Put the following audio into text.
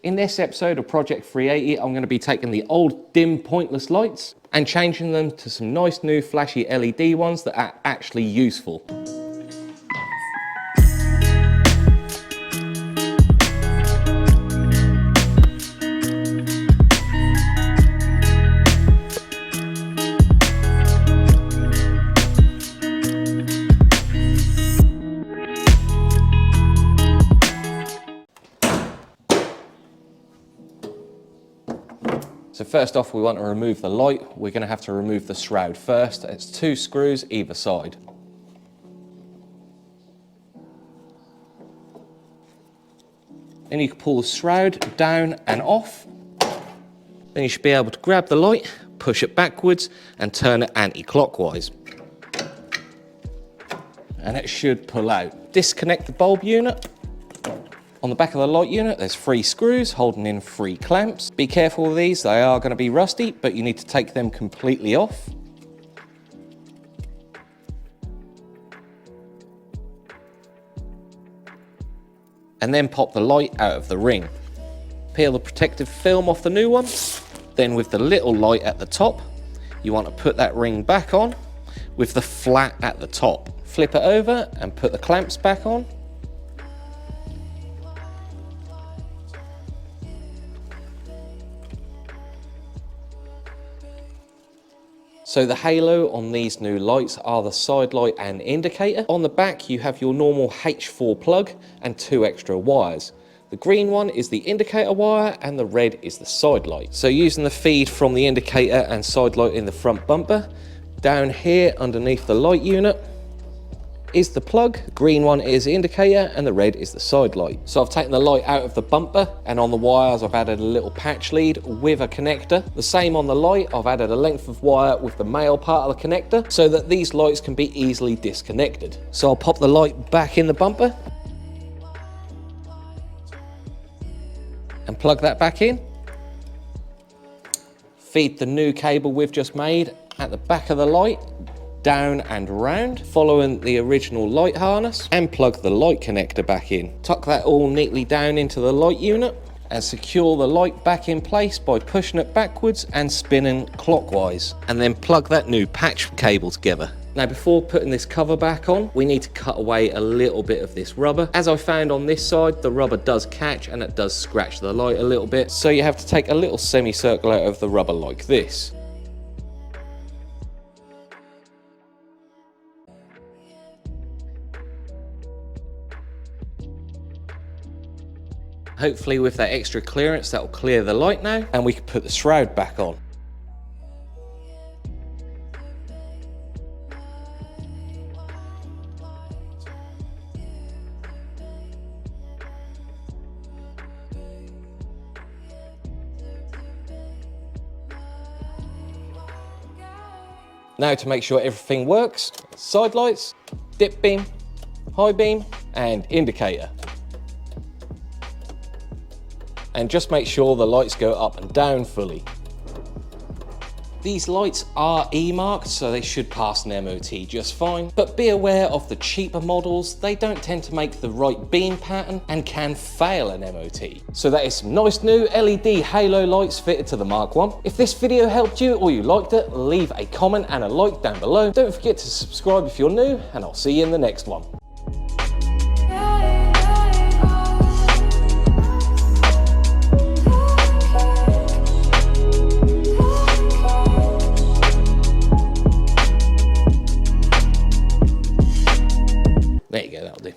In this episode of Project 380, I'm going to be taking the old dim pointless lights and changing them to some nice new flashy LED ones that are actually useful. So first off, we want to remove the light. We're going to have to remove the shroud first. It's 2 screws either side. Then you can pull the shroud down and off. Then you should be able to grab the light, push it backwards and turn it anti-clockwise. And it should pull out. Disconnect the bulb unit. On the back of the light unit, there's 3 screws holding in 3 clamps. Be careful with these, they are going to be rusty, but you need to take them completely off. And then pop the light out of the ring. Peel the protective film off the new one. Then with the little light at the top, you want to put that ring back on with the flat at the top. Flip it over and put the clamps back on. So the halo on these new lights are the side light and indicator. On the back you have your normal H4 plug and 2 extra wires. The green one is the indicator wire and the red is the side light. So using the feed from the indicator and side light in the front bumper, down here underneath the light unit is the plug. The green one is the indicator and the red is the side light. So I've taken the light out of the bumper and on the wires I've added a little patch lead with a connector. The same on the light, I've added a length of wire with the male part of the connector so that these lights can be easily disconnected. So I'll pop the light back in the bumper and plug that back in. Feed the new cable we've just made at the back of the light down and round, following the original light harness, and plug the light connector back in. Tuck that all neatly down into the light unit and secure the light back in place by pushing it backwards and spinning clockwise, and then plug that new patch cable together. Now before putting this cover back on, we need to cut away a little bit of this rubber. As I found on this side, the rubber does catch and it does scratch the light a little bit, so you have to take a little semicircle out of the rubber like this. Hopefully with that extra clearance that will clear the light now and we can put the shroud back on. Now to make sure everything works, side lights, dip beam, high beam and indicator. And just make sure the lights go up and down fully. These lights are E-marked, so they should pass an MOT just fine, but be aware of the cheaper models, they don't tend to make the right beam pattern and can fail an MOT. So that is some nice new LED halo lights fitted to the Mark 1. If this video helped you or you liked it, leave a comment and a like down below. Don't forget to subscribe if you're new, and I'll see you in the next one. There you go, that'll do.